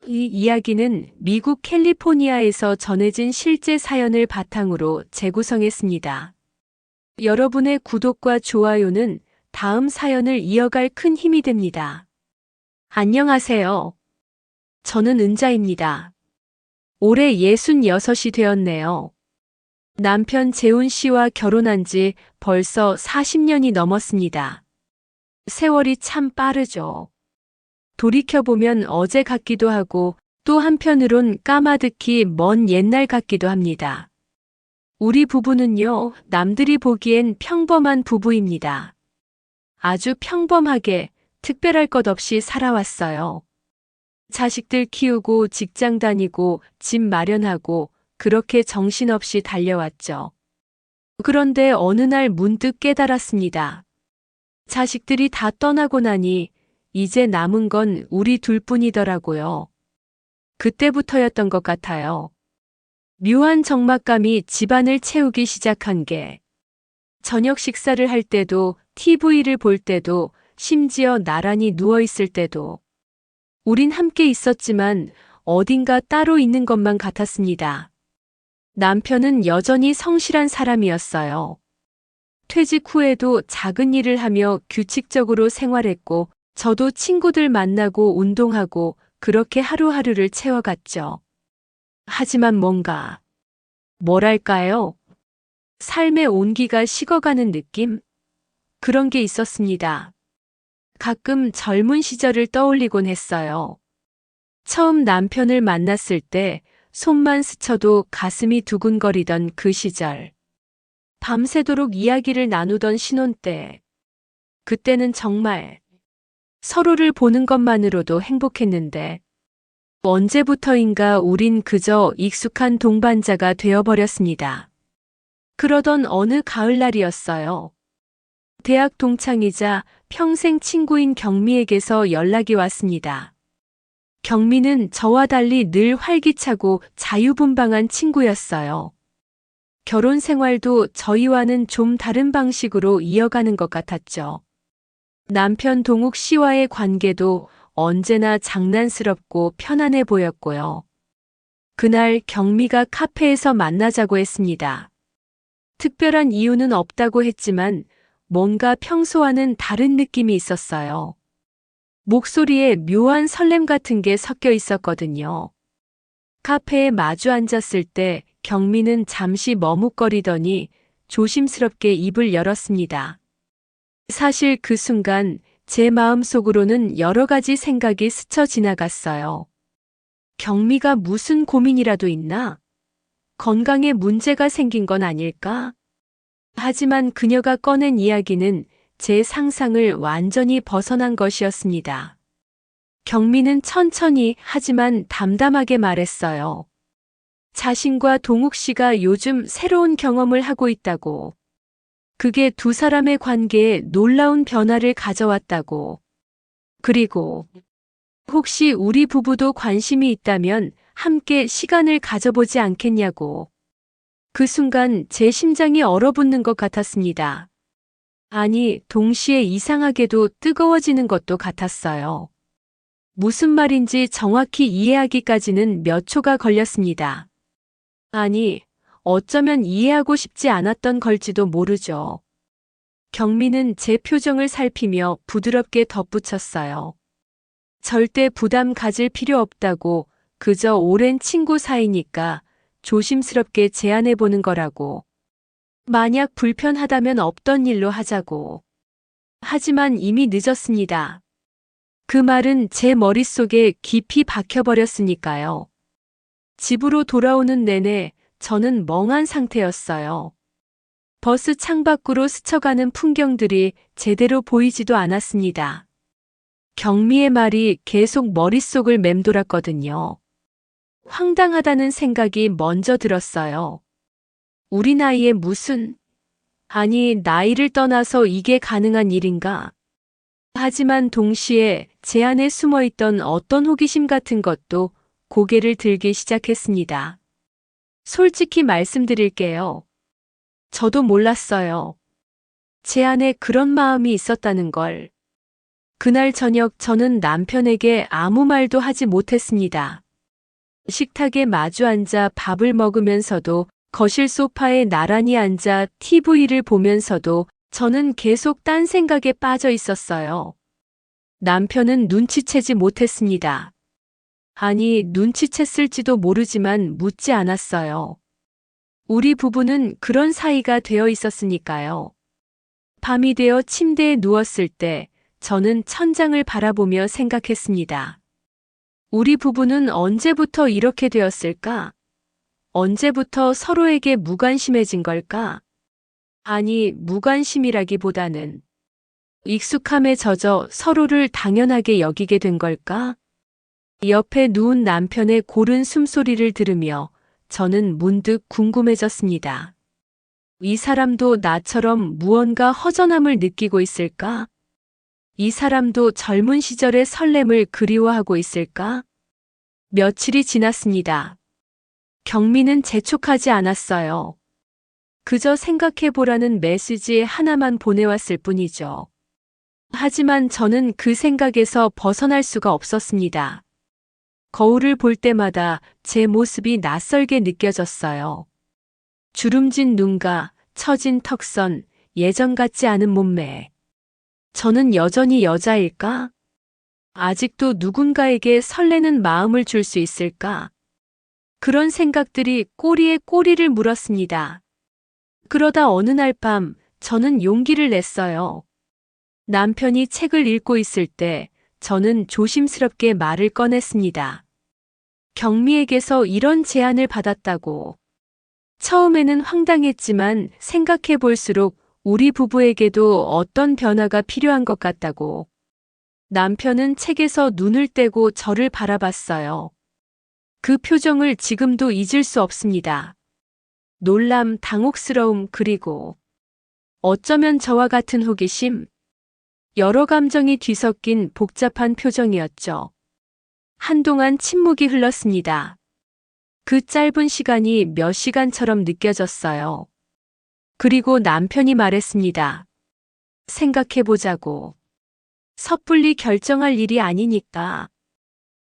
이 이야기는 미국 캘리포니아에서 전해진 실제 사연을 바탕으로 재구성했습니다. 여러분의 구독과 좋아요는 다음 사연을 이어갈 큰 힘이 됩니다. 안녕하세요. 저는 은자입니다. 올해 66이 되었네요. 남편 재훈 씨와 결혼한 지 벌써 40년이 넘었습니다. 세월이 참 빠르죠. 돌이켜보면 어제 같기도 하고 또 한편으론 까마득히 먼 옛날 같기도 합니다. 우리 부부는요, 남들이 보기엔 평범한 부부입니다. 아주 평범하게 특별할 것 없이 살아왔어요. 자식들 키우고 직장 다니고 집 마련하고 그렇게 정신없이 달려왔죠. 그런데 어느 날 문득 깨달았습니다. 자식들이 다 떠나고 나니 이제 남은 건 우리 둘뿐이더라고요. 그때부터였던 것 같아요. 묘한 적막감이 집안을 채우기 시작한 게 저녁 식사를 할 때도 TV를 볼 때도 심지어 나란히 누워있을 때도 우린 함께 있었지만 어딘가 따로 있는 것만 같았습니다. 남편은 여전히 성실한 사람이었어요. 퇴직 후에도 작은 일을 하며 규칙적으로 생활했고 저도 친구들 만나고 운동하고 그렇게 하루하루를 채워갔죠. 하지만 뭔가, 뭐랄까요? 삶의 온기가 식어가는 느낌? 그런 게 있었습니다. 가끔 젊은 시절을 떠올리곤 했어요. 처음 남편을 만났을 때 손만 스쳐도 가슴이 두근거리던 그 시절. 밤새도록 이야기를 나누던 신혼 때. 그때는 정말 서로를 보는 것만으로도 행복했는데 언제부터인가 우린 그저 익숙한 동반자가 되어버렸습니다. 그러던 어느 가을날이었어요. 대학 동창이자 평생 친구인 경미에게서 연락이 왔습니다. 경미는 저와 달리 늘 활기차고 자유분방한 친구였어요. 결혼 생활도 저희와는 좀 다른 방식으로 이어가는 것 같았죠. 남편 동욱 씨와의 관계도 언제나 장난스럽고 편안해 보였고요. 그날 경미가 카페에서 만나자고 했습니다. 특별한 이유는 없다고 했지만 뭔가 평소와는 다른 느낌이 있었어요. 목소리에 묘한 설렘 같은 게 섞여 있었거든요. 카페에 마주 앉았을 때 경미는 잠시 머뭇거리더니 조심스럽게 입을 열었습니다. 사실 그 순간 제 마음속으로는 여러 가지 생각이 스쳐 지나갔어요. 경미가 무슨 고민이라도 있나? 건강에 문제가 생긴 건 아닐까? 하지만 그녀가 꺼낸 이야기는 제 상상을 완전히 벗어난 것이었습니다. 경미는 천천히 하지만 담담하게 말했어요. 자신과 동욱 씨가 요즘 새로운 경험을 하고 있다고. 그게 두 사람의 관계에 놀라운 변화를 가져왔다고. 그리고 혹시 우리 부부도 관심이 있다면 함께 시간을 가져보지 않겠냐고. 그 순간 제 심장이 얼어붙는 것 같았습니다. 아니, 동시에 이상하게도 뜨거워지는 것도 같았어요. 무슨 말인지 정확히 이해하기까지는 몇 초가 걸렸습니다. 아니, 어쩌면 이해하고 싶지 않았던 걸지도 모르죠. 경미는 제 표정을 살피며 부드럽게 덧붙였어요. 절대 부담 가질 필요 없다고, 그저 오랜 친구 사이니까 조심스럽게 제안해보는 거라고. 만약 불편하다면 없던 일로 하자고. 하지만 이미 늦었습니다. 그 말은 제 머릿속에 깊이 박혀버렸으니까요. 집으로 돌아오는 내내 저는 멍한 상태였어요. 버스 창밖으로 스쳐가는 풍경들이 제대로 보이지도 않았습니다. 경미의 말이 계속 머릿속을 맴돌았거든요. 황당하다는 생각이 먼저 들었어요. 우리 나이에 아니, 나이를 떠나서 이게 가능한 일인가? 하지만 동시에 제 안에 숨어있던 어떤 호기심 같은 것도 고개를 들기 시작했습니다. 솔직히 말씀드릴게요. 저도 몰랐어요. 제 안에 그런 마음이 있었다는 걸. 그날 저녁 저는 남편에게 아무 말도 하지 못했습니다. 식탁에 마주 앉아 밥을 먹으면서도 거실 소파에 나란히 앉아 TV를 보면서도 저는 계속 딴 생각에 빠져 있었어요. 남편은 눈치채지 못했습니다. 아니, 눈치챘을지도 모르지만 묻지 않았어요. 우리 부부는 그런 사이가 되어 있었으니까요. 밤이 되어 침대에 누웠을 때 저는 천장을 바라보며 생각했습니다. 우리 부부는 언제부터 이렇게 되었을까? 언제부터 서로에게 무관심해진 걸까? 아니, 무관심이라기보다는 익숙함에 젖어 서로를 당연하게 여기게 된 걸까? 옆에 누운 남편의 고른 숨소리를 들으며 저는 문득 궁금해졌습니다. 이 사람도 나처럼 무언가 허전함을 느끼고 있을까? 이 사람도 젊은 시절의 설렘을 그리워하고 있을까? 며칠이 지났습니다. 경미는 재촉하지 않았어요. 그저 생각해보라는 메시지 하나만 보내왔을 뿐이죠. 하지만 저는 그 생각에서 벗어날 수가 없었습니다. 거울을 볼 때마다 제 모습이 낯설게 느껴졌어요. 주름진 눈과 처진 턱선, 예전 같지 않은 몸매. 저는 여전히 여자일까? 아직도 누군가에게 설레는 마음을 줄 수 있을까? 그런 생각들이 꼬리에 꼬리를 물었습니다. 그러다 어느 날 밤 저는 용기를 냈어요. 남편이 책을 읽고 있을 때 저는 조심스럽게 말을 꺼냈습니다. 경미에게서 이런 제안을 받았다고. 처음에는 황당했지만 생각해 볼수록 우리 부부에게도 어떤 변화가 필요한 것 같다고. 남편은 책에서 눈을 떼고 저를 바라봤어요. 그 표정을 지금도 잊을 수 없습니다. 놀람, 당혹스러움, 그리고 어쩌면 저와 같은 호기심, 여러 감정이 뒤섞인 복잡한 표정이었죠. 한동안 침묵이 흘렀습니다. 그 짧은 시간이 몇 시간처럼 느껴졌어요. 그리고 남편이 말했습니다. 생각해보자고. 섣불리 결정할 일이 아니니까.